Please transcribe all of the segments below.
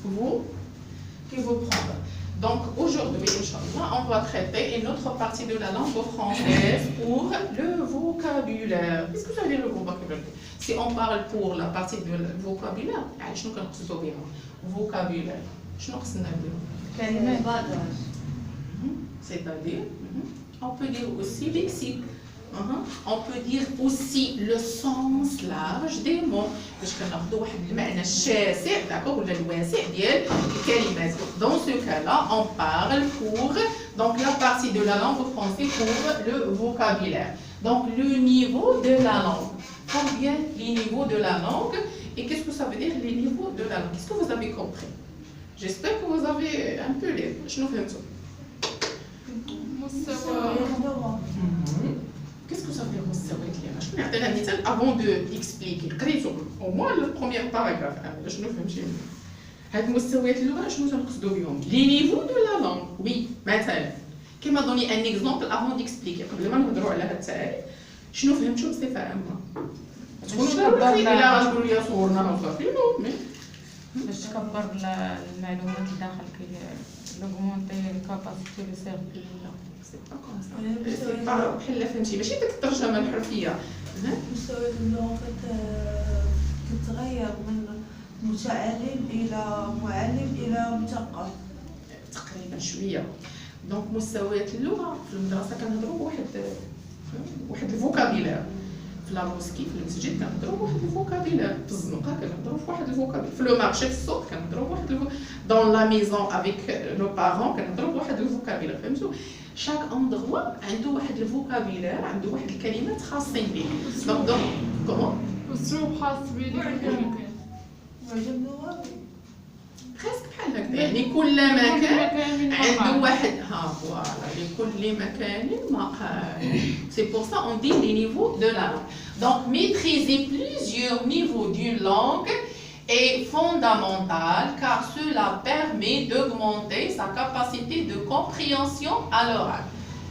vous prendre. Donc aujourd'hui, Inch'Allah, on va traiter une autre partie de la langue française pour le vocabulaire. Qu'est-ce que ça veut dire le vocabulaire? Si on parle pour la partie de vocabulaire, je ne sais pas vocabulaire. Je ne sais pas. C'est-à-dire, on peut dire aussi lexique. On peut dire aussi le sens large des mots. باش كناخذوا واحد المعنى الشاسع d'accord ولا الواسع ديال الكلمات. Dans ce cas-là, on parle pour donc la partie de la langue française pour le vocabulaire. Donc le niveau de la langue. Combien les niveaux de la langue et qu'est-ce que ça veut dire les niveaux de la langue? Est-ce que vous avez compris? J'espère que vous avez un peu les. شنو فهمتوا؟ Qu'est-ce que ça veut dire مستويات اللغة؟ شنو نعطينا مثال avant de expliquer قريتو au moins le premier paragraphe أنا شنو فهمتي منه؟ هاد مستويات اللغة شنو تنقصدو بهم؟ لي نيفو دو لا لونغ وي مثلا كيما دوني ان اكزومبل avant d'expliquer قبل ما نهضروا على هاد التعاريف شنو فهمتوا بصفة عامة؟ تكونوا ضروري إلا غتقولوا لي صورنا وصافي نو مي باش تكبر المعلومات اللي داخل لوغمونتي الكاباسيتي لو سيرفي سي با كوم سا سي با بحال فهمتي ماشي ديك الترجمة الحرفية مستويات اللغة كتغير من متعلم إلى معلم إلى مثقف تقريبا شوية دونك مستويات اللغة في المدرسة كنهضروا واحد الفوكابيلار في لا موسكي في المسجد كنهضروا بواحد الفوكابيلار في الزنقه كنهضروا بواحد الفوكابيلار في لو مارشي في السوق كنهضروا بواحد دون لا ميزون افيك نو بارون كنهضروا بواحد الفوكابيلار فهمتوا شاك اندروا عنده واحد الفوكابيلار عنده واحد الكلمات خاصين به دونك كومون اسلوب خاص به معجم لغوي presque بحال هكا يعني كل مكان عنده واحد ها فوالا لكل مكان مقال c'est pour ça on dit les niveaux de la langue donc maîtriser plusieurs niveaux d'une langue est fondamental car cela permet d'augmenter sa capacité de compréhension à l'oral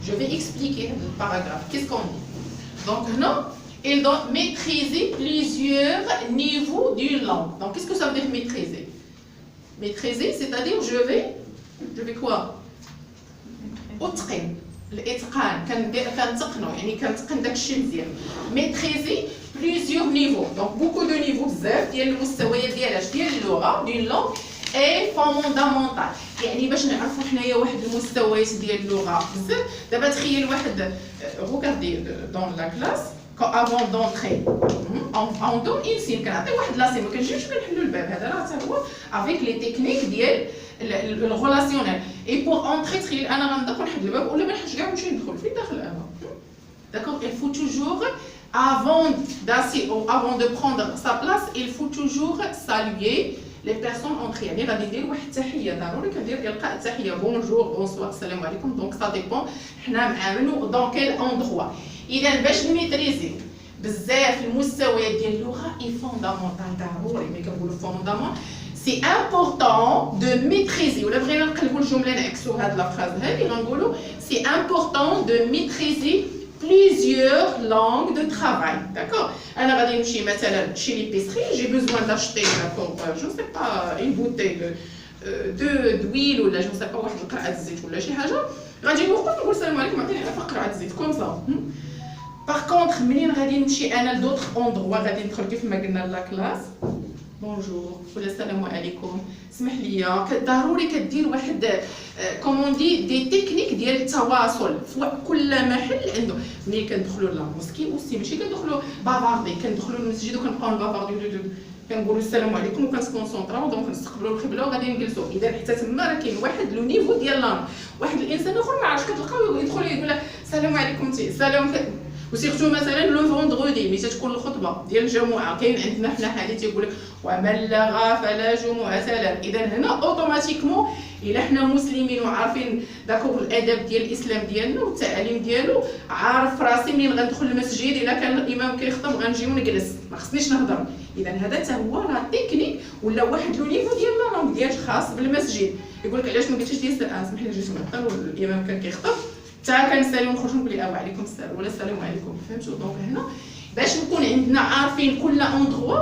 je vais expliquer le paragraphe qu'est-ce qu'on dit donc non il doit maîtriser plusieurs niveaux d'une langue donc qu'est-ce que ça veut dire maîtriser maîtriser, c'est-à-dire je vais quoi أتقن الإتقان كنتقنوا يعني كنتقن داك الشيء مزيان maîtriser plusieurs niveaux donc beaucoup de niveaux بزاف ديال المستويات ديال اللغة d'une langue est fondamental يعني باش نعرفوا حنايا واحد المستويات ديال اللغة بزاف دابا تخيل واحد regardez dans la classe avant d'entrer on donne une signe كنعطي واحد لاسي ما كنجيوش كنحلوا الباب هذا راه حتى هو avec les techniques ديال الريلاسيونيل et pour entrer تخيل انا غنبدا نحل الباب ولا ما نحلش كاع ونمشي ندخل فين داخل انا d'accord il faut toujours avant d'assis ou avant de prendre sa place il faut toujours saluer les personnes entrées يعني غادي ندير واحد التحيه ضروري كندير القاء التحيه بونجور بونسوار السلام عليكم دونك سا ديبون حنا مع منو دون كيل اندروا اذا باش نميتريزي بزاف المستويات ديال اللغه اي فوندامونتال ضروري ملي كنقولوا فوندامون سي امبورطون دو ميتريزي ولا بغينا نقلبوا الجمله نعكسوا هاد لا فراز هادي غنقولوا سي امبورطون دو ميتريزي plusieurs langues de travail d'accord انا غادي نمشي مثلا chez l'épicerie j'ai besoin d'acheter d'accord je ne sais pas une bouteille d'huile ولا je ne sais pas واحد القرعه الزيت ولا شي حاجه غادي نوقف نقول السلام عليكم عطيني عفوا قرعه الزيت كوم سا باغ كونطخ منين غادي نمشي انا لدوطخ اوندروا غادي ندخل كيف ما قلنا لا كلاس بونجور ولا السلام عليكم اسمح لي ضروري كدير واحد كومون دي تكنيك ديال التواصل في كل محل عنده ملي كندخلوا لا موسكي اوسي ماشي كندخلوا بافاردي كندخلوا للمسجد وكنبقاو نبافارديو كنقولوا السلام عليكم وكنسكونسونطراو دونك نستقبلوا القبله وغادي نجلسوا اذا حتى تما راه كاين واحد لو نيفو ديال لانغ واحد الانسان اخر ما عرفتش كتلقاو يدخل يقول لك السلام عليكم سلام وسيرتو مثلا لو فوندغودي ملي تكون الخطبه ديال الجمعه كاين عندنا حنا حديث تيقول لك ومن لغى فلا جمعه له اذا هنا اوتوماتيكمون الا حنا مسلمين وعارفين داك الادب ديال الاسلام ديالنا والتعاليم ديالو عارف راسي منين غندخل المسجد الا كان الامام كيخطب غنجي ونجلس ما خصنيش نهضر اذا هذا حتى هو راه تكنيك ولا واحد لو نيفو ديال لا لونغ ديال خاص بالمسجد يقول لك علاش ما قلتيش ديال سمح لي جيت معطل والامام كان كيخطب حتى كنسالي ونخرج نقول لها وعليكم السلام ولا السلام عليكم فهمتوا دونك هنا باش نكون عندنا عارفين كل اندروا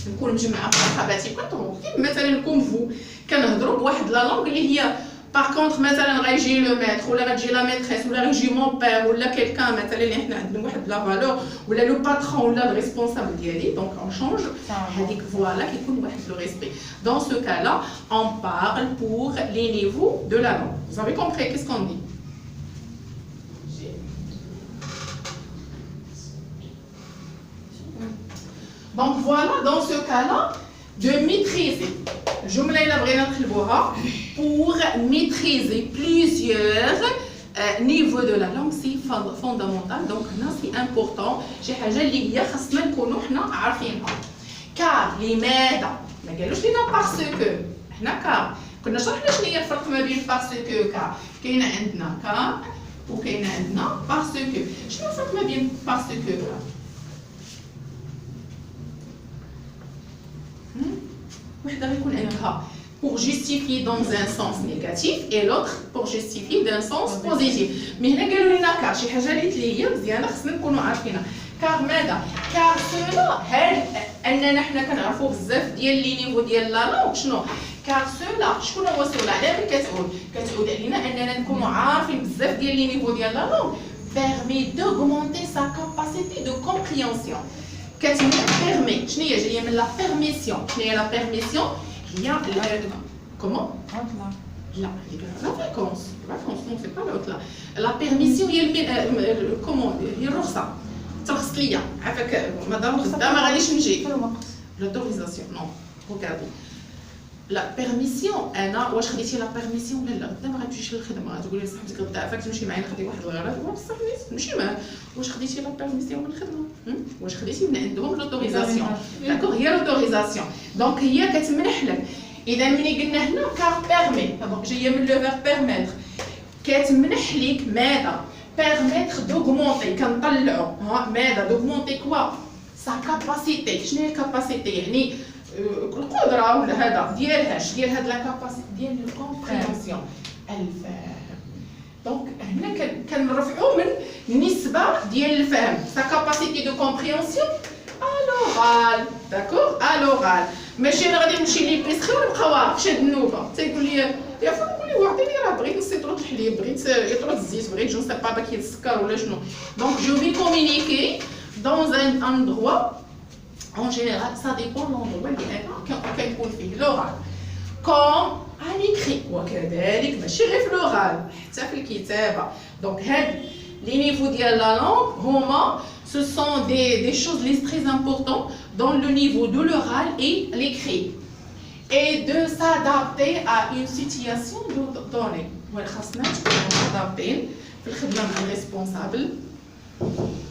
نكون مجمعه صحاباتي كنهضروا مثلا كوم فو كنهضروا بواحد لا لونغ اللي هي باغ كونطخ مثلا غيجي لو ميتر ولا غتجي لا ميتريس ولا غيجي مون بير ولا كيلكان مثلا اللي حنا عندنا واحد لا فالور ولا لو باترون ولا الريسبونسابل ديالي دونك اون شونج هذيك فوالا كيكون واحد لو ريسبي دون سو كا لا اون بارل بور لي نيفو دو لا لونغ vous avez compris qu'est-ce qu'on dit donc voilà dans ce cas là de maîtriser الجمله الا بغينا نقلبوها pour maîtriser plusieurs niveaux de la langue c'est fondamental donc هنا c'est important شي حاجه اللي هي خاصنا نكونوا حنا عارفينها car لماذا ما قالوش لينا parce que حنا car كنا شرحنا شنو هي الفرق ما بين parce que car كاينه عندنا car وكاينه عندنا parce que شنو الفرق ما بين parce que car وحده غيكون عندها pour justifier dans un sens négatif et l'autre pour justifier d'un sens positif mais هنا قالوا لنا كار شي حاجه اللي هي مزيانه خصنا نكونوا عارفينها كار ماذا كار سولا هل اننا حنا كنعرفوا بزاف ديال لي نيفو ديال لا لونغ شنو كار سولا شكون هو سولا علاه كتعود علينا اننا نكونوا عارفين بزاف ديال لي نيفو ديال لا لونغ permet d'augmenter sa capacité de compréhension permet شنو هي جايه من لا بيرميسيون شنو هي لا بيرميسيون هي comment لا la fréquence non c'est pas l'autre là la permission هي comment هي الرخصه ترخص ليا عافاك مدام غدا ما غاديش نجي l'autorisation non regardez la permission انا واش خديتي لا بيرميسيون ولا لا غدا ما غاتمشيش للخدمه غتقولي لصاحبتك غدا عافاك تمشي معايا نخدي واحد الغرض بصح نمشي معاه واش خديتي لا بيرميسيون من الخدمه واش خديتي من عندهم لوتوريزاسيون داكوغ هي لوتوريزاسيون دونك هي كتمنح لك اذا ملي قلنا هنا كار بيرمي دونك جايه من لو فيرب بيرميتر كتمنح لك ماذا بيرميتر دوغمونتي كنطلعوا ماذا دوغمونتي كوا سا كاباسيتي شنو هي الكاباسيتي يعني القدره ولا هذا ديالهاش ديال هاد لا كاباسيتي ديال الكومبريهنسيون الفهم دونك هنا كنرفعوا من النسبه ديال الفهم سا كاباسيتي دو كومبريهنسيون الورال داكور الورال ماشي انا غادي نمشي ليبيسخي ونبقى واقف شاد النوبه تيقول لي يا فلان نقول ليه عطيني راه بغيت نسيطرط الحليب بغيت يطرط الزيت بغيت جو سي با باكيت السكر ولا شنو دونك جو في كومونيكي دون ان اندروا en général ça dépend de l'endroit اللي انا كنكون فيه لورال كوم à l'écrit وكذلك ماشي غير في لورال حتى في الكتابه دونك هاد لي نيفو ديال لا لونغ هما ce sont des choses très importantes dans le niveau de l'oral et l'écrit et de s'adapter à une situation donnée وين خاصنا نكونوا متضابطين في الخدمه مع الريسبونسابل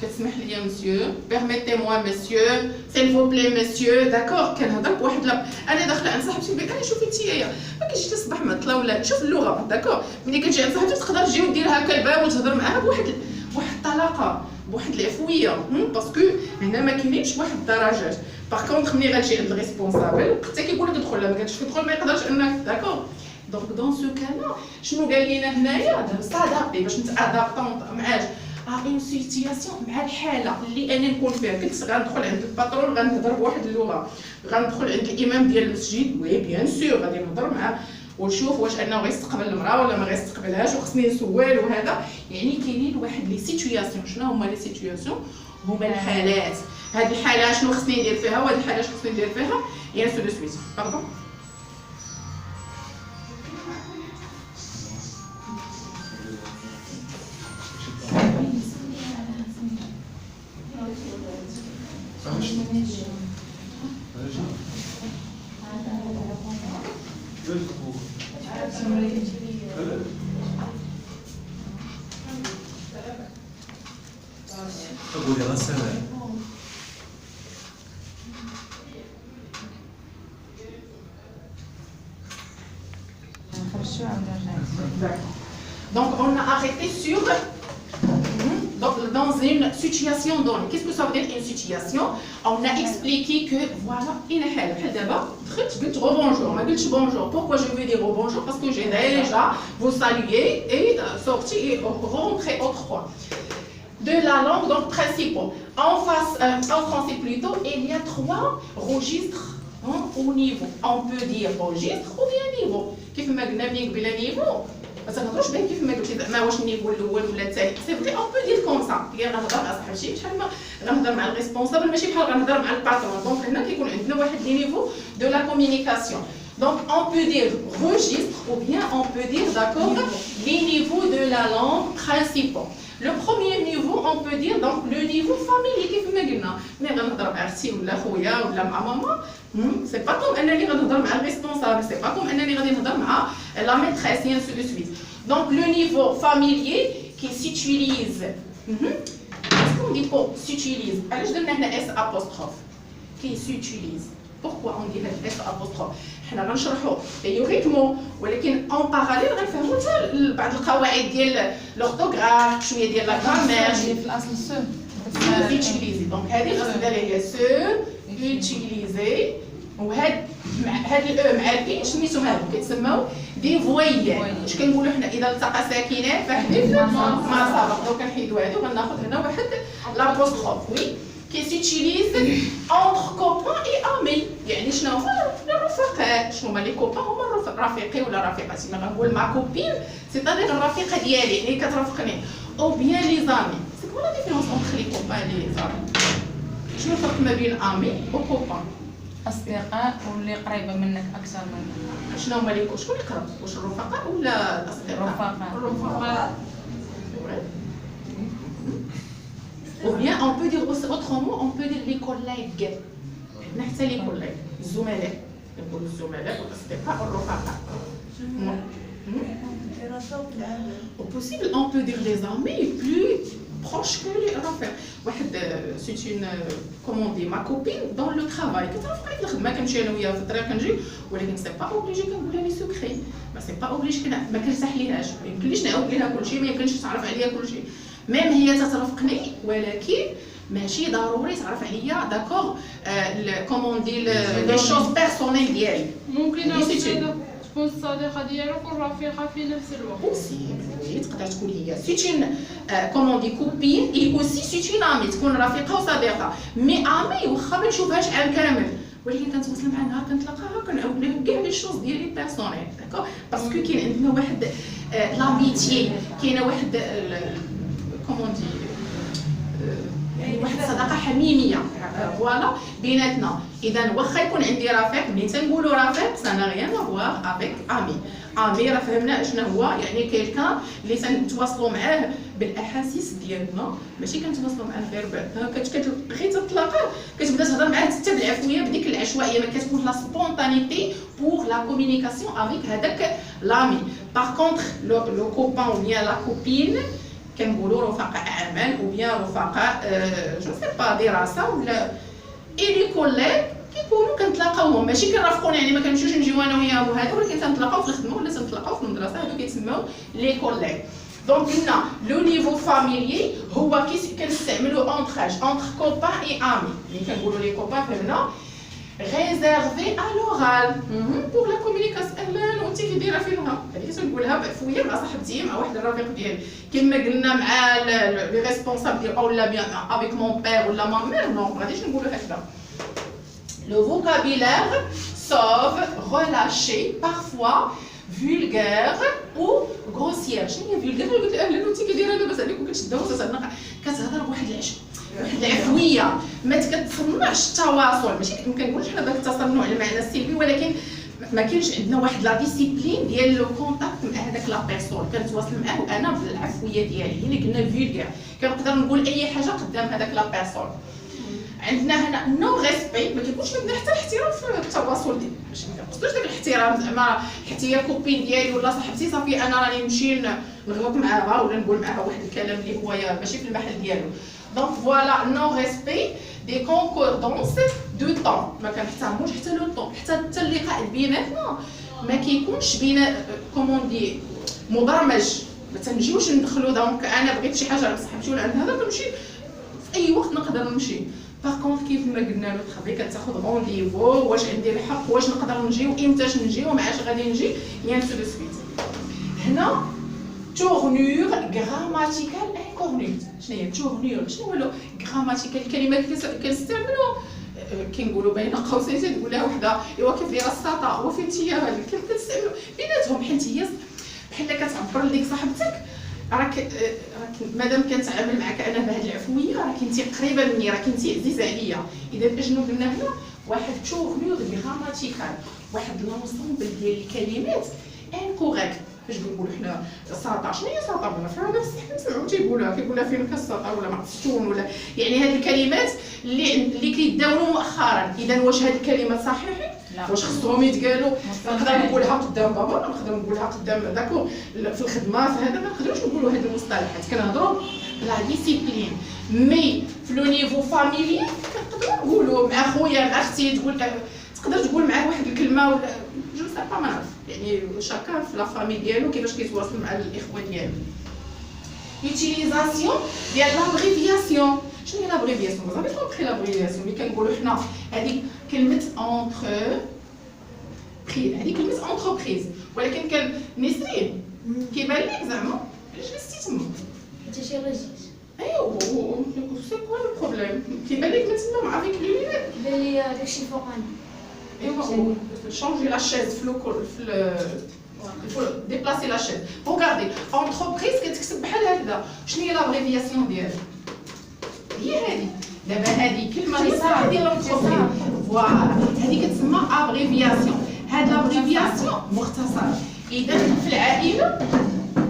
كتسمح لي مسيو permettez-moi monsieur s'il vous plaît monsieur d'accord كنهضر بواحد انا داخله عند صاحبتي بك انا شوفي انتيا ما كتجي تصبح معطله ولا شوف اللغه داكور ملي كتجي عند صاحبتي تقدر تجي ودير هكا الباب وتهضر معاها بواحد الطلاقه بواحد العفويه باسكو هنا ما كاينينش واحد الدرجات باغ كونطخ ملي غتجي عند الريسبونسابل حتى كيقول لك ادخل ما كتجيش تدخل ما يقدرش انك داكور دونك دون سو كانا شنو قال لينا هنايا سادابتي باش نتادابطون معاه اون سيتياسيون مع الحاله اللي انا نكون فيها كنت غندخل عند الباترون غنهضر بواحد اللغه غندخل عند الامام ديال المسجد وي بيان سور غادي نهضر معاه ونشوف واش انه غيستقبل المراه ولا ما غيستقبلهاش وخصني نسول وهذا يعني كاينين واحد لي سيتوياسيون شنو هما لي سيتوياسيون هما الحالات هاد الحاله شنو خصني ندير فيها وهاد الحاله شنو خصني ندير فيها يا سو دو سويت باردون قولي غسالة donc on a arrêté sur dans une situation donnée. Qu'est-ce que ça veut dire une situation? On a expliqué que voilà, قلت rebonjour, ما قلتش bonjour. Pourquoi je veux dire rebonjour? Parce que j'ai déjà vous salué et sorti et rentré autrefois. de la langue, donc principaux. En français plutôt, il y a 3 registres au niveau. On peut dire registre ou bien niveau. كيف ما قلنا ملي قبيله niveau ما تنهضروش به كيف ما قلتي زعما واش النيفو الاول ولا الثاني. سي فري اون بو دير كوم سا. كي غنهضر مع صاحبتي بشحال ما غنهضر مع الريسبونسابل ماشي بحال غنهضر مع الباترون. دونك هنا كيكون عندنا واحد لي نيفو دو لا كومونيكاسيون. Donc on peut dire registre ou bien on peut dire d'accord les niveaux de la langue principaux. Le premier niveau on peut dire donc le niveau familier كيف ما قلنا. ملي غنهضر مع اختي ولا خويا ولا مع ماما سي با كوم انني غنهضر مع الريسبونسابل سي با كوم انني غادي نهضر مع la maîtresse et ainsi de suite. Donc le niveau familier qui s'utilise. Qu'est-ce qu'on dit pour s'utilise? علاش درنا هنا اس apostrophe qui s'utilise. Pourquoi on dit S apostrophe? حنا غنشرحوا تيوريكمون ولكن اون باراليل غنفهموا حتى بعض القواعد ديال لورتوغراف شويه ديال لا غرامير في الاصل سو يوتيليزي. دونك هذه خاص ندير هي سو يوتيليزي وهاد الاو مع الاي سميتهم هادو كيتسموا دي فويال. واش كنقولوا حنا اذا التقى ساكنان فحدث ما سبق. دونك كنحيدوا هادو غناخذ هنا واحد لابوستروف وي qui s'utilise entre copains et amis. يعني شنو هما الرفقاء؟ شنو هما لي كوبان؟ هما رفيقي ولا رفيقتي. ما غنقول مع كوبين سيتادير الرفيقه ديالي اللي كترافقني او بيان لي زامي. سي كوا لا ديفيرونس اونتر لي كوبان اي لي زامي؟ شنو الفرق ما بين امي و كوبان؟ اصدقاء واللي قريبه منك اكثر منك. شنو هما لي شكون اللي قرب؟ واش الرفقاء ولا الاصدقاء؟ الرفقاء. Ou bien on peut dire autrement, on peut dire les collègues. نحتى les collègues, الزملاء. نقولوا الزملاء والأصدقاء والرفقاء. Au possible, on peut dire les amis plus proches que les رفيق. واحد c'est une comment on dit ma copine dans le travail. كترافقني في الخدمة كنمشي أنا وياها في الطريق كنجي ولكن سي با اوبليجي كنقولها لي سكري. ما سي با اوبليجي ما كنرتاحليهاش. ما يمكنليش نعاود ليها كلشي ما يمكنش تعرف عليا كلشي. ميم هي تترافقني ولكن ماشي ضروري تعرف عليا داكوغ كومون دي لي شوز بيرسونيل ديالي. ممكن تكون الصديقه ديالك والرفيقه في نفس الوقت. اوسي تقدر تكون هي سيت اون كومون دي كوبين اي اوسي سيت اون امي تكون رفيقه وصديقه. مي امي واخا ما نشوفهاش عام كامل ولكن كنتواصل معها نهار كنتلاقاها كنعاود لها كاع لي شوز ديالي بيرسونيل داكوغ باسكو كاين عندنا واحد لاميتيي كاينه واحد كومون دي واحد الصداقه حميميه فوالا بيناتنا. اذا واخا يكون عندي رفيق ملي تنقولوا رفيق سانا غيان افوار افيك امي. امي راه فهمنا شنو هو يعني كيلكان اللي تنتواصلوا معاه بالاحاسيس ديالنا ماشي كنتواصلوا معاه غير غير تتلاقاه كتبدا تهضر معاه حتى بالعفويه بديك العشوائيه ما كتكون لا سبونتانيتي بور لا كومونيكاسيون افيك هذاك لامي. باغ كونطخ لو كوبان او بيان لا كوبين كنقولوا رفقاء عمل او بيان رفقاء جو سي با دراسه ولا اي لي كوليغ كيكونوا كنتلاقاوهم ماشي كنرافقون يعني ما كنمشيوش نجيو انا وياهم وهذا ولكن تنتلاقاو في الخدمه ولا تنتلاقاو في المدرسه هادو كيتسموا لي كوليغ. دونك قلنا لو نيفو فاميلي هو كنستعملو اونتر اونتر كوبان اي امي اللي كنقولوا لي كوبان فهمنا réservé à l'oral pour la communication. اهلا وانت كي دايره فيها هذه تنقولها بعفويه مع صاحبتي مع واحد الرفيق ديالي كما قلنا مع لي ريسبونسابل ديال اولا بيان افيك مون بير ولا ما مير نو ما غاديش نقولوا هكذا. لو فوكابيلير سوف ريلاشي بارفوا vulgaire ou grossière. شنو هي vulgaire؟ قلت اهلا وانت كي دايره لاباس عليك وكتشدها وتتناقش كتهضر بواحد العفويه ما كتصنعش التواصل. ماشي ما كنقولش حنا داك التصنع المعنى السلبي ولكن ما كاينش عندنا واحد لا ديسيبلين ديال لو كونتاكت مع هذاك لا بيرسون كنتواصل معاه وانا بالعفويه ديالي اللي قلنا فولغير كنقدر نقول اي حاجه قدام هذاك لا بيرسون. عندنا هنا نو ريسبي ما كيكونش عندنا حتى الاحترام في التواصل ديالنا ماشي ما كنقصدوش داك الاحترام زعما حتى هي كوبين ديالي ولا صاحبتي صافي انا راني نمشي نغلط معاها ولا نقول معاها واحد الكلام اللي هو ماشي في المحل ديالو. Donc voilà, non-respect des concordances de temps. ما كنحترموش حتى لو طون حتى اللقاء بيناتنا ما كيكونش بين كومون دي مبرمج. ما تنجيوش ندخلوا دونك انا بغيت شي حاجه على صاحبتي ولا عند هذا كنمشي في اي وقت نقدر نمشي. باغ كونط كيف ما قلنا لو طرافاي كتاخذ رونديفو واش عندي الحق واش نقدر نجي وامتاش نجي ومعاش غادي نجي يان سو دو سويت. هنا tournure grammaticale انكورنيت. شنو هي تورنيور؟ شنو هو غراماتيكال الكلمات اللي كنستعملوا كنقولوا بين قوسين تقولها وحده ايوا كيف دايره السطا وفين انت هذيك كيف كنستعملوا بيناتهم حيت هي بحال كتعبر لديك صاحبتك راك مادام كنتعامل معك انا بهذه العفويه راك انت قريبه مني راك انت عزيزه عليا. اذا اشنو قلنا هنا واحد تورنيور غراماتيكال واحد لونسومبل ديال الكلمات انكوريكت. فاش كنقولوا حنا ساطا شنو هي ساطا ولا فيها نفس نسمعوا كيقولها فين كالساطا ولا معطشون ولا يعني هذه الكلمات اللي كيداولوا مؤخرا. اذا واش هذه الكلمات صحيحين؟ واش خصهم يتقالوا؟ نقدر نقولها قدام بابا نقدر نقولها قدام داكو في الخدمه في هذا ما نقدروش نقولوا هذه المصطلحات. كنهضروا لا ديسيبلين مي في لو نيفو فاميلي كنقدروا نقولوا مع خويا مع اختي تقدر تقول معاه واحد الكلمه ولا جو سا با ما نعرف يعني شاكان في لا فامي ديالو كيفاش كيتواصل مع الاخوه ديالو. يوتيليزاسيون ديال لابريفياسيون. شنو هي لابريفياسيون؟ صافي كومبري لابريفياسيون اللي كنقولوا حنا هذيك كلمه اونتر هذيك كلمه اونتربريز ولكن كان نسرين كيبان لك زعما علاش نسيت تما حتى شي ريجيس. ايوا سي كوا لو بروبليم كيبان لك ما تما مع فيك لونيت بان لي داكشي فوقاني. ايوا changer la chaise il faut déplacer la chaise. Regardez, entreprise كتكتب بحال هكذا. شنو هي لابريفياسيون ديالها؟ هي هذه. دابا هذه كلمه اللي صراحه ديال لونتربريز فوالا هذه كتسمى ابريفياسيون. هاد لابريفياسيون مختصر. اذا في العائله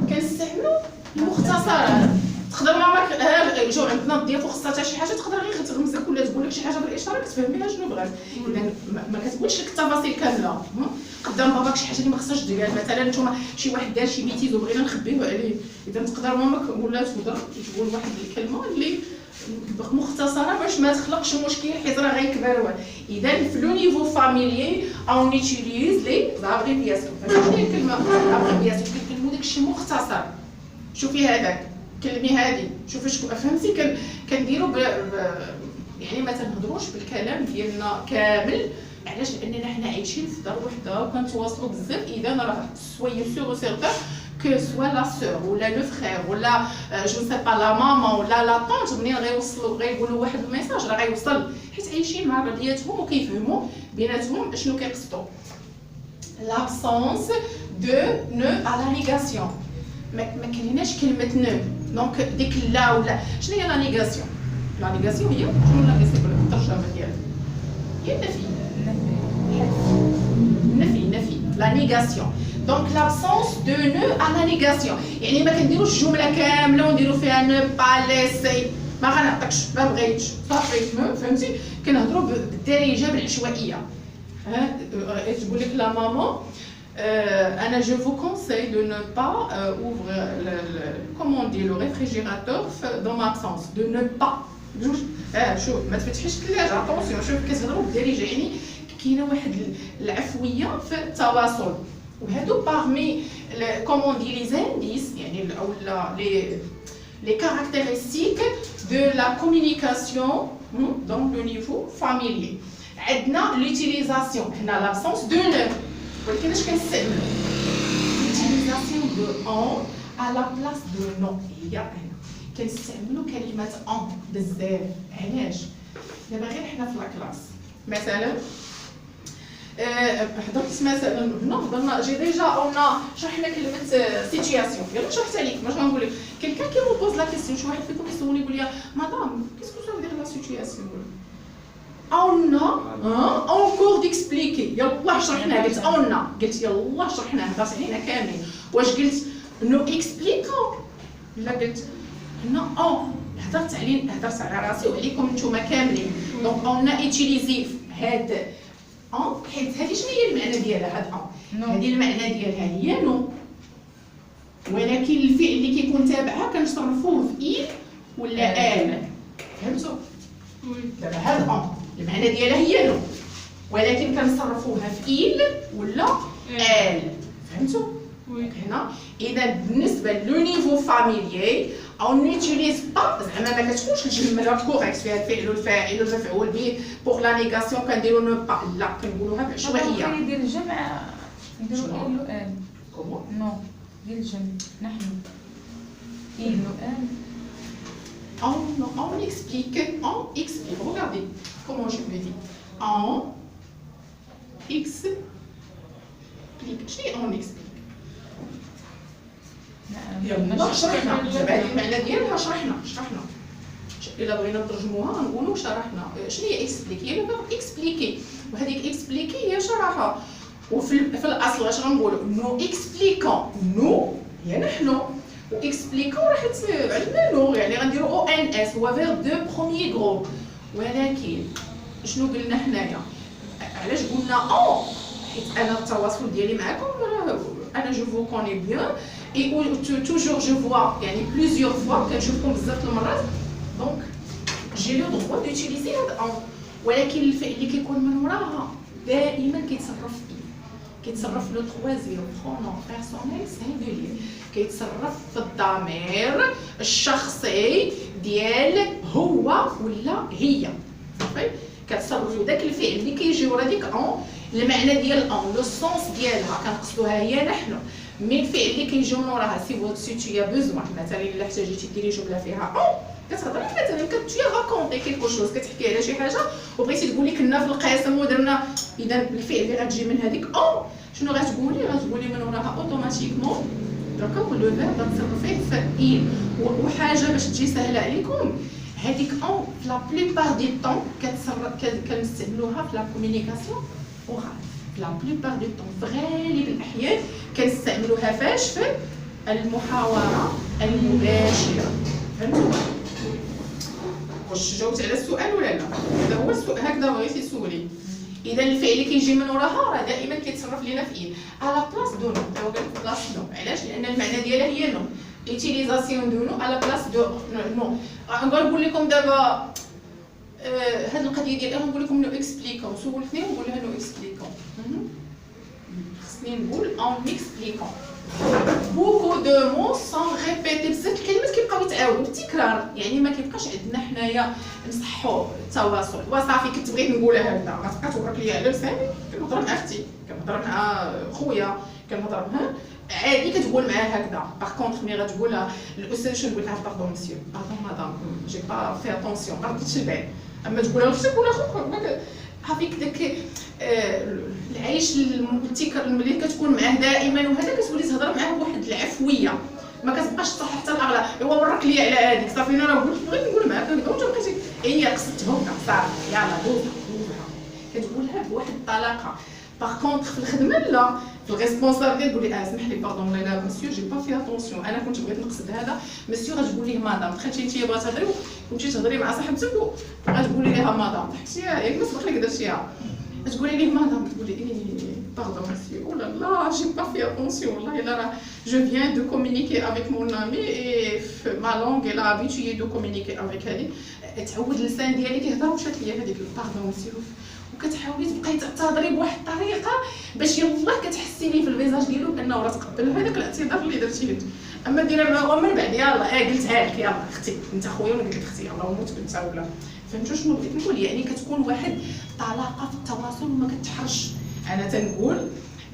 كنستعملوا المختصرات. تقدر ماماك جو عندنا الضيافه خصها حتى شي حاجه تقدر غير تغمزك ولا تقول لك شي حاجه بالاشاره كتفهميها شنو بغات. اذا ما كتقولش لك التفاصيل كامله. قدام باباك شي حاجه اللي ما خصهاش تقال مثلا نتوما شي واحد دار شي بيتيز وبغينا نخبيوه عليه. اذا تقدر ماماك ولا تقدر تقول واحد الكلمه اللي مختصره باش ما تخلقش مشكل حيت راه غيكبر. اذا في لو نيفو فاميلي اون نيتيليز لي زابريفياسيون. شنو هي الكلمه ابريفياسيون؟ كنكلموا داكشي مختصر. شوفي هذاك كلمي هذه شوفي شكون فهمتي كنديروا يعني ما تنهضروش بالكلام ديالنا كامل. علاش؟ لاننا حنا عايشين في دار وحده وكنتواصلوا بزاف. اذا راه سوي سور سيرتان كو سوا لا سور ولا لو فخير ولا جو سي با لا ماما ولا لا طونت منين غيوصلوا غيقولوا واحد الميساج راه غيوصل حيت عايشين مع بعضياتهم وكيفهموا بيناتهم اشنو كيقصدوا. لابسونس دو نو ا لا نيغاسيون. ما كايناش كلمه نو دونك ديك لا ولا. شنو هي لا نيغاسيون؟ لا نيغاسيون هي شنو لا نيغاسيون بالترجمه ديالها هي النفي لا نيغاسيون. دونك لابسونس دو نو ا لا نيغاسيون يعني ما كنديروش جمله كامله ونديرو فيها نو با ليسي ما غنعطيكش ما بغيتش صافي فهمتي. كنهضروا بالدارجه بالعشوائيه. تقول لك لا ماما Anna, je vous conseille de ne pas ouvrir comment on dit, le réfrigérateur dans ma absence. De ne pas. شوف ما تفتحيش الثلاجه اتونسيون. شوف كتهضروا بالدارجه يعني كاينه واحد العفويه في التواصل. وهادو بارمي كومون دي لي زانديس يعني او لي كارactéristiques de la communication dans le niveau familier. عندنا l'utilisation هنا l'absence de ne ولكن اش كنستعملوا l'utilisation de on à la place de non. هي هنا كنستعملوا كلمه on بزاف. علاش؟ دابا غير حنا في لاكلاس مثلا حضرت مثلا هنا هضرنا جي ديجا اون شرحنا كلمه سيتياسيون. يلا شرحت عليك باش غنقول لك كلكان كي مو بوز لا كيسيون شي واحد فيكم يسولني يقول لي مدام كيسكو سا فيدير لا سيتياسيون on a encore d'expliquer. يلا شرحنا قلت قلت يلا شرحنا هضرت علينا كاملين. واش قلت نو اكسبليكون لا قلت هنا هضرت على راسي وعليكم نتوما كاملين. دونك اون ايتيليزي هاد حيت هذه شنو هي المعنى ديالها؟ هاد هذه المعنى ديالها هي نو ولكن الفعل اللي كيكون تابعها كنصرفوه في إل ولا آل. فهمتوا؟ دابا هاد المعنى ديالها هي نو ولكن كنصرفوها في إل ولا آل. فهمتوا؟ هنا إذا بالنسبة لو نيفو فاميليي أو نيتيليز با زعما ما كتكونش الجملة كوريكت فيها الفعل والفاعل والمفعول به بوغ لا نيغاسيون كنديرو نو با لا كنقولوها بعشوائية. ندير الجمع نديرو إل و آل. كومون؟ نو ديال الجمع نحن إل و آل on explique. Regardez comment je me dis. On explique. On explique. شرحنا دابا هذه المعنى ديالها شرحنا الا بغينا نترجموها نقولوا شرحنا. شنو هي اكسبليك؟ هي اكسبليكي، وهذيك اكسبليكي هي شرحها. وفي الاصل اش غنقولوا؟ نو اكسبليكون، نو هي نحن، و اكسبليكون راح عندنا لغه، يعني غنديروا او ان اس، هو فيرب دو بروميي غروب. ولكن شنو قلنا حنايا؟ علاش قلنا اون؟ حيت انا التواصل ديالي معكم انا جو فو كوني بيان et toujours je vois يعني plusieurs fois كنشوفكم بزاف المرات، دونك جي لو droit d'utiliser هاد اون. ولكن الفعل اللي كيكون من وراها دائما كيتصرف لو تروازيام برونون بيرسونيل سينغولير، كيتصرف في الضمير الشخصي ديال هو ولا هي. صافي كتصرفوا داك الفعل اللي كيجي ورا ديك اون، المعنى ديال اون لو سونس ديالها كنقصدوها هي نحن. مي الفعل اللي كيجيو من وراها سي تو يا بوزوان، مثلا الا احتاجيتي ديري جمله فيها اون، كتهضري مثلا كتجي راكونتي كيلكو شوز، كتحكي على شي حاجه وبغيتي تقولي كنا في القسم ودرنا، اذا الفعل اللي غتجي من هذيك اون شنو غتقولي من وراها اوتوماتيكمون دركا لو فيرب غتصرفيه فعيل. وحاجه باش تجي سهله عليكم، هذيك اون في لا بلوبار دي طون كنستعملوها في لا كومونيكاسيون اورال. لا بلوبار دو طون في غالب الاحيان كنستعملوها فاش في المحاوره المباشره. فهمتوا؟ واش جاوبت على السؤال ولا لا؟ هذا هو السؤال، هكذا بغيتي تسولي. اذا الفعل اللي كيجي من وراها راه دائما كيتصرف لينا في اين على بلاص دو نو. هو قال لك بلاص نو، علاش؟ لان المعنى ديالها هي نو، يوتيليزاسيون دو نو على بلاص دو نو. نقول لكم دابا هاد القضيه ديال انا نقول لكم نو اكسبليكون، سولتني ونقول لها نو اكسبليكون. خصني نقول اون اكسبليكون. بوكو دو مو سون ريبيتي، بزاف الكلمات كيبقاو يتعاودوا بالتكرار، يعني ما كيبقاش عندنا حنايا نصحوا التواصل. وصافي كنت بغيت نقولها هكذا غتبقى تورك ليا على لساني، كنهضر مع اختي، كنهضر مع خويا، كنهضر معاه عادي كتقول معاه هكذا. باغ كونطخ مي غتقولها الاستاذ شنو نقول لها؟ باردون مسيو، باردون مدام، جي با في اتونسيون، ما رديتش البال. اما تقولها لختك ولا خوك هافيك داك العيش التكرار ملي كتكون معاه دائما وهذا كتولي تهضر معاه بواحد العفويه، ما كتبقاش تصح حتى الاغلاط. هو ورك ليا على هذيك صافي انا راه بغيت نقول معاك وانت بقيتي هي قصدتها صافي يلاه دوزها كتقولها بواحد الطلاقه. باغ كونطخ في الخدمه لا، في الريسبونسابيلتي تقول لي اسمح لي باردون لا مسيو جي با في اتونسيون، انا كنت بغيت نقصد هذا مسيو. غتقول ليه مدام، تخيلتي انت بغات تهضري كنتي تهضري مع صاحبتك غتقولي ليها مدام، ضحكتيها ياك ما سبق لك درتيها، تقولي ليه مدام، تقولي باردون مسيو ولا لا جي با في اتونسيون والله الا راه جو فيان دو كومونيكي افيك مون امي اي ما لونغ الا ابيتوي دو كومونيكي افيك. هذه تعود اللسان ديالك يهضر ومشات ليا هذيك باردون مسيو، وكتحاولي تبقاي تهضري بواحد الطريقه باش يلاه كتحسي ليه في الفيزاج ديالو بانه راه تقبل هذاك الاعتذار اللي درتيه. اما ديرها من بعد يلاه قلتها لك يلاه اختي انت خويا وانا قلت لك اختي الله موت بنتها ولا. فهمتوا شنو بغيت نقول؟ يعني كتكون واحد طلاقه في التواصل وما كتحرش. انا تنقول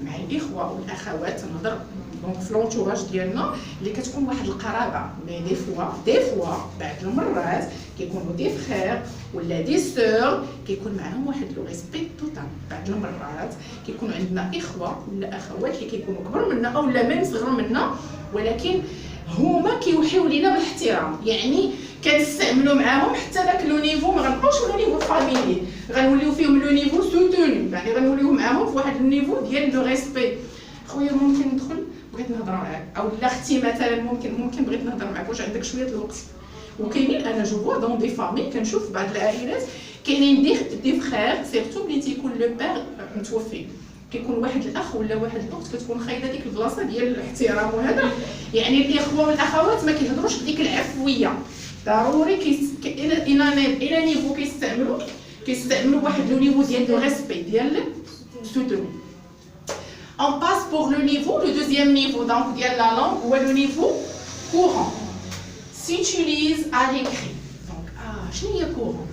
مع الاخوه والاخوات تنهضر دونك في لونتوراج ديالنا اللي كتكون واحد القرابه، مي دي فوا بعض المرات كيكونوا دي فخير ولا دي سور كيكون معاهم واحد لو ريسبي توتال. بعض المرات كيكون عندنا اخوه ولا اخوات اللي كيكونوا كبر منا او لا ميم صغر منا، ولكن هما كيوحيو لينا بالاحترام، يعني كنستعملوا معاهم حتى داك لو نيفو ما غنبقاوش لو نيفو فاميلي، غنوليو فيهم لو نيفو سوتوني، يعني غنوليو معاهم في واحد النيفو ديال لو ريسبي. خويا ممكن ندخل بغيت نهضر معاك، او لا اختي مثلا ممكن بغيت نهضر معاك، واش عندك شويه الوقت؟ وكاينين انا جو فوا دون دي فامي كنشوف بعض العائلات كاينين دي فخير سيرتو ملي تيكون لو بير متوفي، كيكون واحد الاخ ولا واحد الاخت كتكون خايده ديك البلاصه ديال الاحترام وهذا، يعني الاخوه والاخوات ما كيهضروش بديك العفويه، ضروري الى نيفو كيستعملوا واحد لو نيفو ديال لو ريسبي ديال سوتوني. On passe pour le niveau, le deuxième niveau donc de la langue, ou le niveau courant. S'utilise à l'écrit. Donc, شنو هي courant؟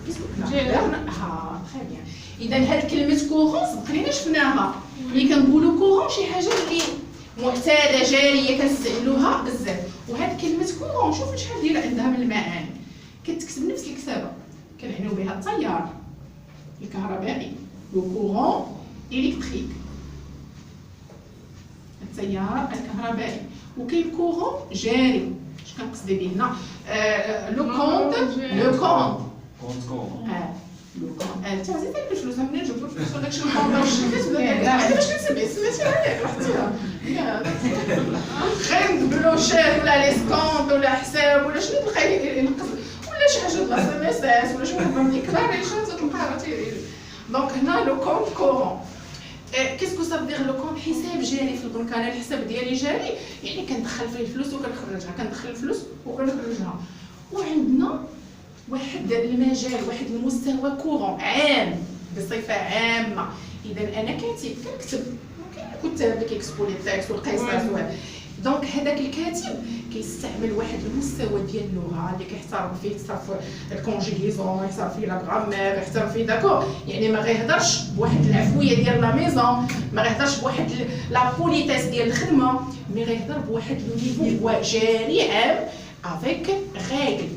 très bien. إذا هاد كلمة courant سبقلينا شفناها. اللي كنقولوا courant شي حاجة اللي معتادة جارية كنستعملوها بزاف. وهاد كلمة courant شوفوا شحال ديال عندها من المعاني. كتكتب نفس الكتابه كنعنيو بها التيار الكهربائي لو كورون الكتريك التيار الكهربائي وكاين كورون جاري. اش كنقصد به هنا لو كونت لو كونت لو كونت انت عزيزتي الفلوس منين جبت الفلوس ولا داكشي الكونت كتبدا انا باش كنسمي سميتي عليك رحتيها خاين بلوشات ولا لي سكونت ولا حساب ولا شنو تلقاي ينقص ولا شي حاجه ديال اس ام اس ولا شي حاجه من ديكلاريشن تلقاها راه تيري. دونك هنا لو كونت كورون كيسكو صافي لو كونت حساب جاري في البنك. انا الحساب ديالي جاري يعني كندخل فيه الفلوس وكنخرجها كندخل الفلوس وكنخرجها. وعندنا واحد المجال واحد المستوى كورون عام بصفه عامه. اذا انا كاتب كنكتب كاين كتاب اللي كيكتبوا لي التكست والقصص. دونك هذاك الكاتب كيستعمل واحد المستوى ديال اللغه اللي كيحترم فيه تصرف الكونجيغيزون يحترم فيه لا غرامير يحترم فيه داكور. يعني ما غيهضرش بواحد العفويه ديال لا ميزون ما غيهضرش بواحد لا بوليتيس ديال الخدمه مي غيهضر بواحد لو نيفو جاري عام افيك ريغل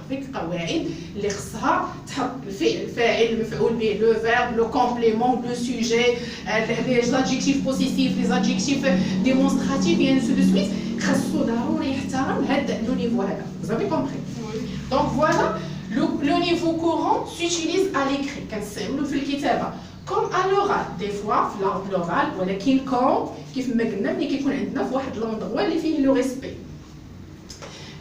افيك قواعد اللي خصها تحط الفاعل المفعول به لو فيرب لو كومبليمون لو سوجي لي زادجيكتيف بوزيتيف لي زادجيكتيف ديمونستراتيف يعني سو دو سويت. خاصو ضروري يحترم هذا لو نيفو هذا. فوزافي كومبري. دونك فوالا لو نيفو كورون سوتيليز ا ليكري كنستعملو في الكتابه كوم ا لورال دي فوا في لورال ولكن كوم كيف ما قلنا ملي كيكون عندنا في واحد لوندغوا اللي فيه لو ريسبي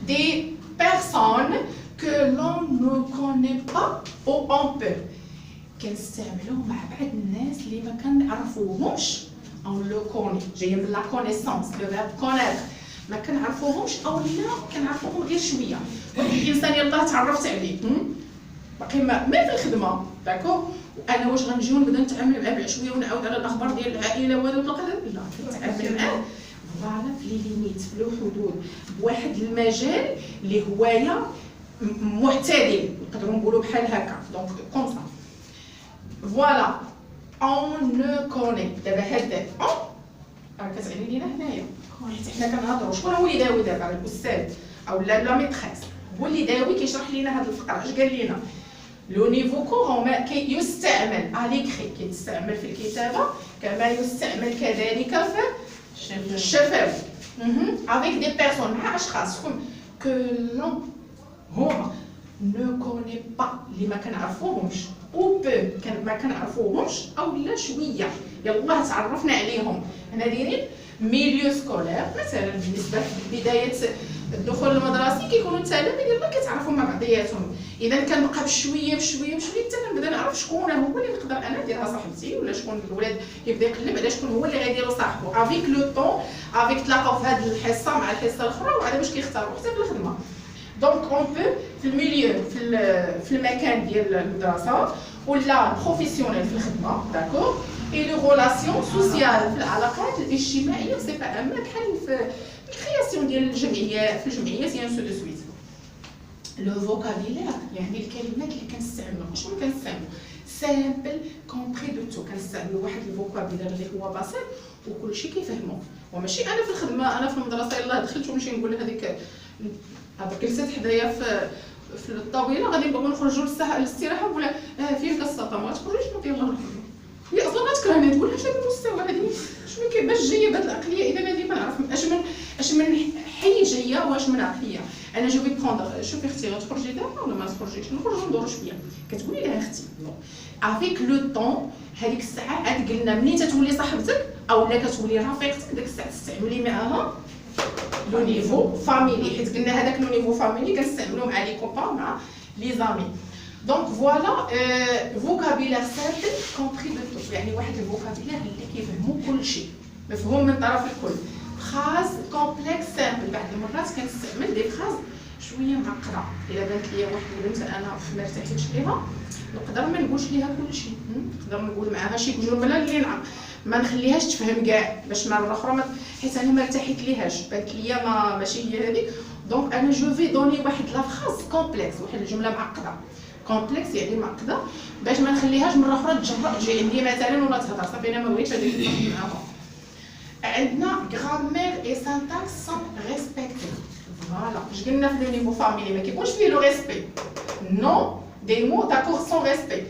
دي personnes que l'on ne connaît pas ou on peut. كنستعملوه مع بعض الناس اللي ما كنعرفوهمش او لو كوني جايه من لا كونيسونس لو فيرب كونيتر ما كنعرفوهمش او لا كنعرفوهم غير شويه. واحد الانسان يلاه تعرفت عليه باقي ما في الخدمه داكور انا واش غنجيو نبدا نتعامل معاه بالعشويه ونعاود على الاخبار ديال العائله وهذا لا كنتعامل معاه فوالا في لي ليميت في لو حدود بواحد المجال اللي هوايه معتدل نقدروا نقولوا بحال هكا. دونك كوم سا فوالا اون نو كوني. دابا هاد اون راه كتعني لينا هنايا حيت حنا كنهضروا شكون هو اللي داوي دابا الاستاذ او لا ميتريس هو اللي داوي كيشرح لينا هاد الفقره. اش قال لينا لو نيفو كورون يستعمل اليكري كيتستعمل في الكتابه كما يستعمل كذلك في الشفوي avec des personnes مع اشخاص que l'on هما ne connaît pas اللي ما كنعرفوهمش او peu ما كنعرفوهمش او لا شويه يلاه تعرفنا عليهم. هنا دايرين ميليو سكولير مثلا بالنسبه لبدايه الدخول المدرسي كيكونوا التلاميذ يلاه كيتعرفوا مع بعضياتهم. اذا كنبقى بشويه حتى نبدا نعرف شكون هو اللي نقدر انا نديرها صاحبتي ولا شكون الولاد يبدا يقلب على شكون هو اللي غيديرو صاحبو افيك لو طون افيك تلاقاو في هذه الحصه مع الحصه الاخرى وعلى باش كيختاروا حتى في الخدمه. دونك اون بو في الميليو في المكان ديال المدرسه ولا بروفيسيونيل في الخدمه داكور اي لو ريلاسيون سوسيال في العلاقات الاجتماعيه بصفه عامه بحال في الكرياسيون ديال الجمعيات في الجمعيات يعني سو دو سويت. لو فوكابيلير يعني الكلمات اللي كنستعملوا شنو كنستعملوا سامبل كومبري دو تو كنستعملوا واحد الفوكابيلير اللي هو بسيط وكلشي كيفهمو وماشي انا في الخدمه انا في المدرسه يلاه دخلت ونمشي نقول هذيك جلست حدايا في الطاوله غادي نبغيو نخرجوا للاستراحه ولا فين كالسطا ما تخرجيش ما يلاه نخرجوا هي اصلا غتكرهني تقول اش هذا المستوى هذه شنو كيفاش جايه بهذه العقليه. اذا هذه ما نعرف اش من حي جايه واش من عقليه. انا جو في بروندر شوفي اختي غتخرجي دابا ولا ما تخرجيش نخرجوا ندوروا شويه كتقولي لها اختي افيك لو طون هذيك الساعه عاد قلنا ملي تتولي صاحبتك او لا كتولي رفيقتك ديك الساعه تستعملي معاها لو نيفو فاميلي حيت قلنا هذاك لو نيفو فاميلي كنستعملوه مع لي كوبا مع لي زامي. دونك فوالا فوكابيلير سامبل كومبري دو تو يعني واحد الفوكابيلير اللي كيفهمو كلشي مفهوم من طرف الكل. فراز كومبلكس سامبل بعض المرات كنستعمل دي فراز شويه معقده الا بانت ليا واحد البنت انا ما ارتحيتش ليها نقدر ما نقولش ليها كلشي نقدر نقول معاها شي جمله اللي ما نخليهاش تفهم كاع باش مره اخرى حيت انا ما ارتحيت ليهاش بانت ليا ماشي هي هذيك. دونك انا جو في دوني واحد لا فراز كومبلكس واحد الجمله معقده كومبلكس يعني معقده باش ما نخليهاش مره اخرى تجرأ تجي عندي مثلا ولا تهضر صافي انا ما بغيتش هذيك نهضر معاها. عندنا غرامير اي سانتاكس سون ريسبكتي فوالا اش قلنا في لو نيفو فاميلي ما كيكونش فيه لو ريسبي نو دي مو داكور سون ريسبي.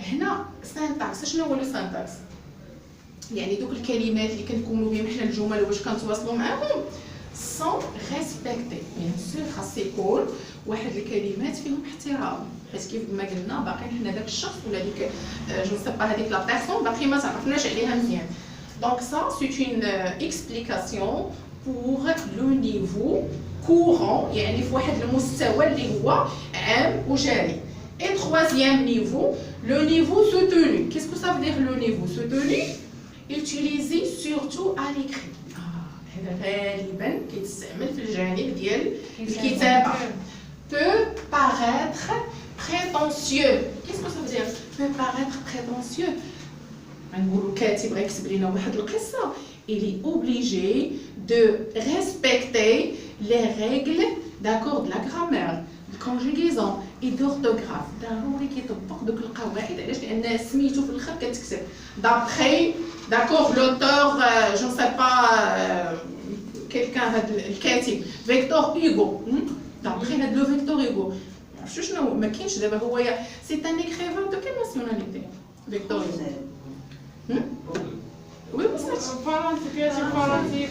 هنا سانتاكس شنو هو لو سانتاكس؟ يعني دوك الكلمات اللي كنكونوا بهم حنا الجمل واش كنتواصلوا معاهم سون ريسبكتي. بيان سور خاص يكون واحد الكلمات فيهم احترام، حيت كيف ما قلنا باقي حنا داك الشخص ولا ديك جو سي با هذيك لا بيرسون باقي ما تعرفناش عليها مزيان. دونك سا سي اون اكسبليكاسيون بور لو نيفو كورون، يعني في واحد المستوى اللي هو عام وجاري. Et troisième niveau, le niveau soutenu. Qu'est-ce que ça veut dire le niveau soutenu? Utilisé surtout à l'écrit. هذا غالبا كيتستعمل في الجانب ديال الكتابة. Peut paraître prétentieux. Qu'est-ce que ça veut dire? Peut paraître prétentieux. غنقولوا كاتب غيكتب لنا واحد القصة. Il est obligé de respecter les règles d'accord de la grammaire. conjugaison et d'orthographe ضروري كيطبق دوك القواعد. علاش؟ لان سميتو في الاخر كتكتب دابخي داكور لوتور جو سي با كيلكان هاد الكاتب فيكتور هوغو دابخي هاد لو فيكتور هوغو عرفتوا شنو ما كاينش دابا هو سي ان ايكريفان دو كيل ناسيوناليتي فيكتور هوغو وي بصح فرنسي كياتي فرنسي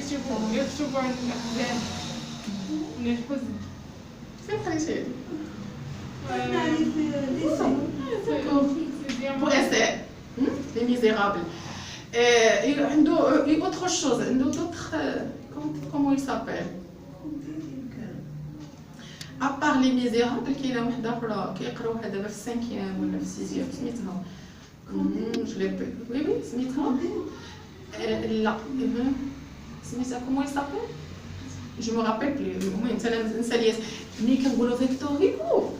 يكتبوا عن الاحزان من الحزن سي فرنسي نعني في ليسي poésie, les misérables. عنده autre chose, عنده d'autres, comment il s'appelle? À part les misérables, كاينه وحده اخرى كيقراوها دابا في السانكيام ولا في السيزيام سميتها je l'ai pas. Oui oui سميتها لا سميتها comment il s'appelle? Je me rappelle plus. المهم انا نسى الاسم. ملي كنقولوا فيكتور هوغو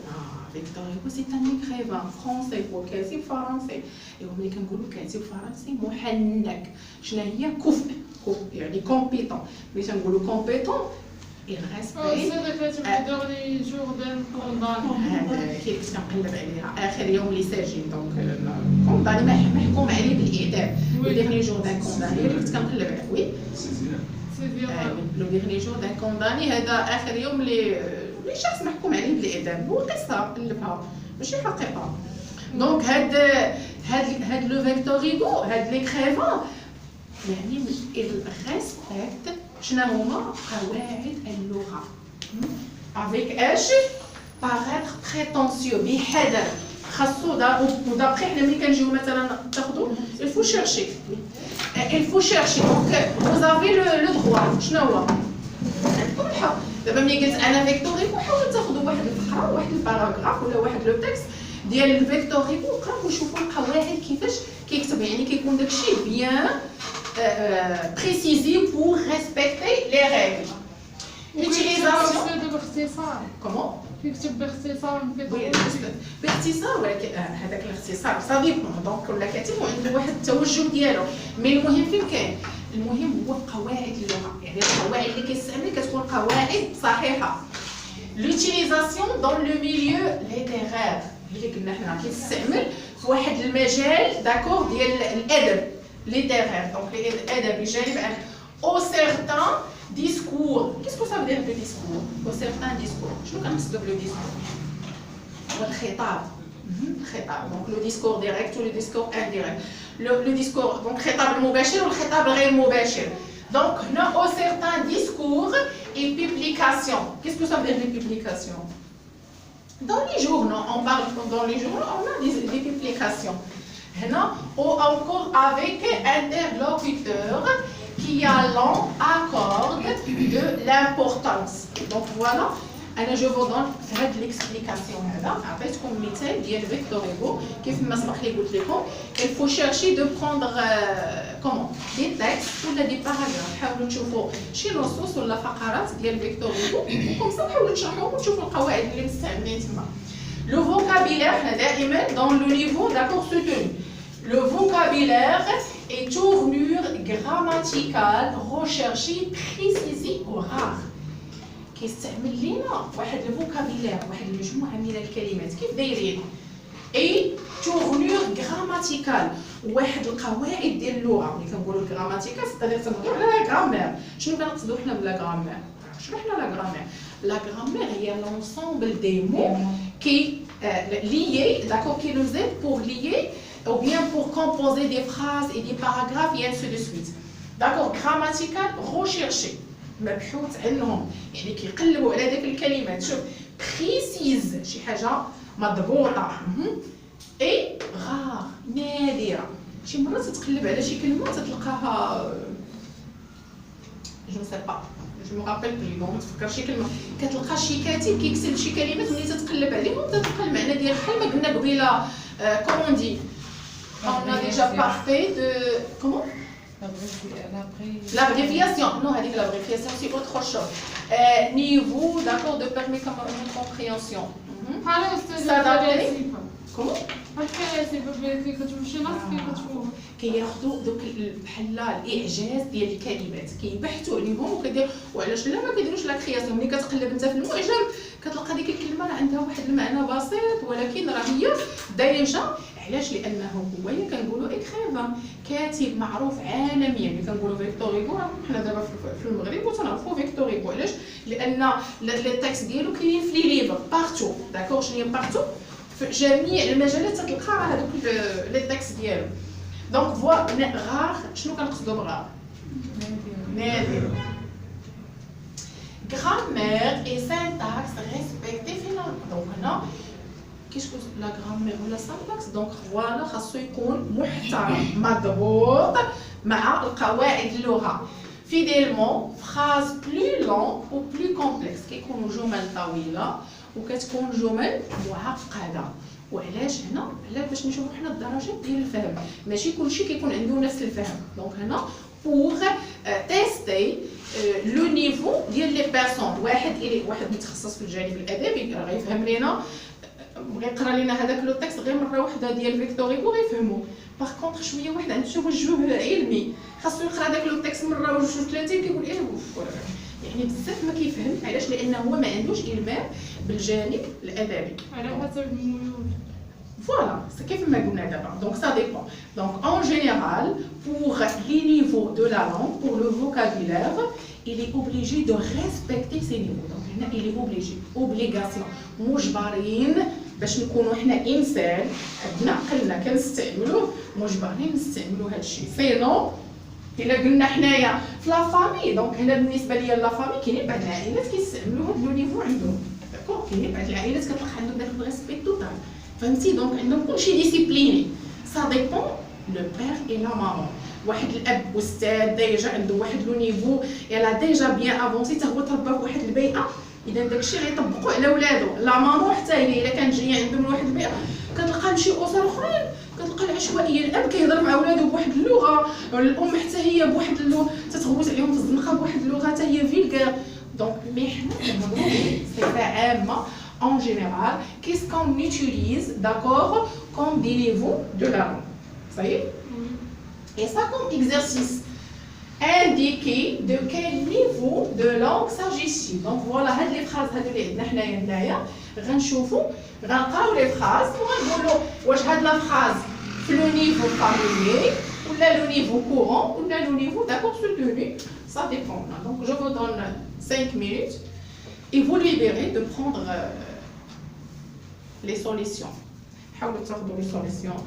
فيكتور هوغو سي ان ايكريفان فرونسي هو كاتب فرنسي. ايوا ملي كنقولوا كاتب فرنسي محنك شنو هي كفء يعني كومبيتون. ملي تنقولوا كومبيتون il respecte هذا كاتب لي جوردان كوندان كيف كنقلب عليها اخر يوم اللي ساجين دونك كونداني محكوم عليه بالاعدام لو ديرني جور دان كونداني اللي كنت كنقلب عليه وي لو ديرني جور دان كونداني هذا اخر يوم اللي شخص محكوم عليه بالاعدام. هو قصه قلبها ماشي حقيقه. دونك هاد لو فيكتور هوغو هاد ليكريفان يعني الريسبكت شنو هما قواعد اللغه افيك اش باغيتر بريتونسيو بحذر خاصو ودابخي حنا ملي كنجيو مثلا تاخذوا الفو شيرشي الفو شيرشي دونك وزافي لو دروا شنو هو عندكم الحق. دابا ملي قلت انا فيكتور هوغو حاولوا تاخذوا واحد الفقره واحد الباراغراف ولا واحد لو تكست ديال الفيكتور هوغو وقراو وشوفوا القواعد كيفاش كيكتب يعني كيكون داكشي بيان précisé pour respecter les règles. Utilisation. Comment? باختصار ولكن هذاك الاختصار صديق دونك كل كاتب عنده واحد التوجه ديالو مي المهم فين كاين؟ المهم هو قواعد اللغه يعني القواعد اللي كيستعمل كتكون قواعد صحيحه. L'utilisation dans le milieu littéraire اللي قلنا حنا كيستعمل في واحد المجال داكور ديال الادب littéraire donc الادب بجانب au certain discours. Qu'est-ce que ça veut dire le discours? Au certain discours. شنو كنقصدوا بلو discours؟ هو الخطاب. الخطاب donc le discours direct ou le discours indirect. Le discours donc الخطاب المباشر والخطاب الغير مباشر. Donc هنا au certain discours et publication. Qu'est-ce que ça veut dire les publications? Dans les journaux, on parle dans les journaux, on a des publications. Ou encore avec interlocuteur qui accorde de l'importance. Donc voilà, je vous donne l'explication. Comme مثال ديال فيكتور هوغو كيف ما سبق لي قلت لكم il faut chercher de prendre des textes ولا des paragraphes. حاولوا تشوفوا شي نصوص ولا فقرات ديال فيكتور هوغو وكم صح حاولوا تشرحوهم وتشوفوا القواعد اللي مستعملين تما. Le vocabulaire دائما dans le niveau d'accord soutenu. Le vocabulaire est tournure grammaticale recherchée, précisée ou rare. كيستعمل لينا واحد الفوكابيلير واحد المجموعه من الكلمات كيف دايرين اي تورنور غراماتيكال واحد القواعد ديال اللغه. ملي كنقولوا الغراماتيكال ستادير تنهضروا على غرامير. شنو كنقصدوا حنا بلا غرامير؟ شنو حنا لا غرامير؟ la grammaire il y a l'ensemble des mots qui liés, d'accord, qui nous aident pour lier ou bien pour composer des phrases et des paragraphes et ainsi de suite. D'accord, grammatical recherché مبحوث عنهم يعني كيقلبوا على داك الكلمات شوف بريسيز شي حاجه مضبوطه اي غار نادره شي مرات تتقلب على شي كلمه تتلقاها جو سي با جو مو رابيل بلي بون تفكر شي كلمه كتلقى شي كاتب كيكتب شي كلمات ملي تتقلب عليهم تتلقى المعنى ديال بحال ما قلنا قبيله كومون دي on a déjà parlé de comment l'abréviation. Non, l'abréviation c'est autre chose. Niveau, d'accord, de permis de compréhension. Comment? كياخذوا دوك بحال الاعجاز ديال الكلمات كيبحثوا عليهم وكيديروا وعلاش لا ما كيديروش لا كرياسيون. ملي كتقلب انت في المعجم كتلقى ديك الكلمه راه عندها واحد المعنى بسيط ولكن راه هي دارجه. علاش؟ لانه هو كنقولوا اكريفان كاتب معروف عالميا. ملي كنقولوا فيكتور هيغو حنا دابا في المغرب وتنعرفوا فيكتور هيغو. علاش؟ لان لي تيكست ديالو كاينين في لي ليفر بارتو. داكور شنو هي بارتو؟ في جميع المجالات تلقى هذوك لي تيكست ديالو. دونك فوا غار شنو كنقصدوا بغار؟ نادر. grammaire et syntaxe respectée في دونك هنا كيش لا غرامير ولا سانتاكس دونك فوالا خاصو يكون محترم مضبوط مع القواعد اللغه. فيديلمون فراز بلو لون و بلو كومبلكس كيكونوا جمل طويله وكتكون جمل معقده. وعلاش هنا؟ على باش نشوفوا حنا الدرجات ديال الفهم ماشي كلشي كيكون عنده نفس الفهم. دونك هنا بوغ تيستي لو نيفو ديال لي بيرسون. واحد متخصص في الجانب الادبي راه غيفهم لينا غيقرا لينا هذاك لو تيكست غير مره واحده ديال فيكتور هيغو غيفهمو. باغ كونطخ شويه واحد عنده توجه علمي خاصو يقرا داك لو تيكست مره وجوج وثلاثه كيقول ايه يعني بزاف ما كيفهم. علاش؟ لانه هو ما عندوش المام بالجانب الادبي على حسب الميول. Voilà, c'est كيف ما قلنا دابا. Donc ça dépend. Donc en général, pour les niveaux de la langue, pour le vocabulaire, il est obligé de respecter ces niveaux. Donc هنا il est obligé, obligation. مجبرين باش نكونوا حنا انسان عندنا عقلنا كنستعملوه مجبرين نستعملوا هذا الشيء. سينو الا قلنا حنايا في لا فامي دونك هنا بالنسبه ليا لا فامي كاينين بعض العائلات كيستعملوا هذا لو نيفو عندهم. داكور كاينين بعض العائلات كتلقى عندهم داك الريسبي توتال. فهمتي؟ دونك عندهم كلشي ديسيبليني. سا ديبون لو بير اي لا مامون. واحد الاب استاذ ديجا عنده واحد لو نيفو يلا ديجا بيان افونسي حتى هو تربى في واحد البيئه اذا داكشي غيطبقوا على ولادو. لا مامون حتى هي الا كانت جايه عندهم واحد البيئه كتلقى شي اسر اخرين كتلقى العشوائيه. الاب كيهضر مع ولادو بواحد اللغه الام حتى هي بواحد اللغه تتغوت عليهم في الزنقه بواحد اللغه حتى هي فيلغار. دونك مي حنا كنهضروا بصفه عامه en général, qu'est-ce qu'on utilise, d'accord, comme des niveaux de la langue. Ça y est? Et ça comme exercice. Indiquer de quel niveau de langue s'agit-il. Donc voilà, les phrases اللي عندنا حنايا هنايا غنشوفوا غنقراو لي phrases وغنقولوا واش هاد لا phrase في لو نيفو familier ولا لو نيفو courant ولا لو نيفو d'accord soutenu. Ça dépend. Donc je vous donne 5 minutes et vous libérez de prendre les solutions. حاولوا تاخذوا les solutions.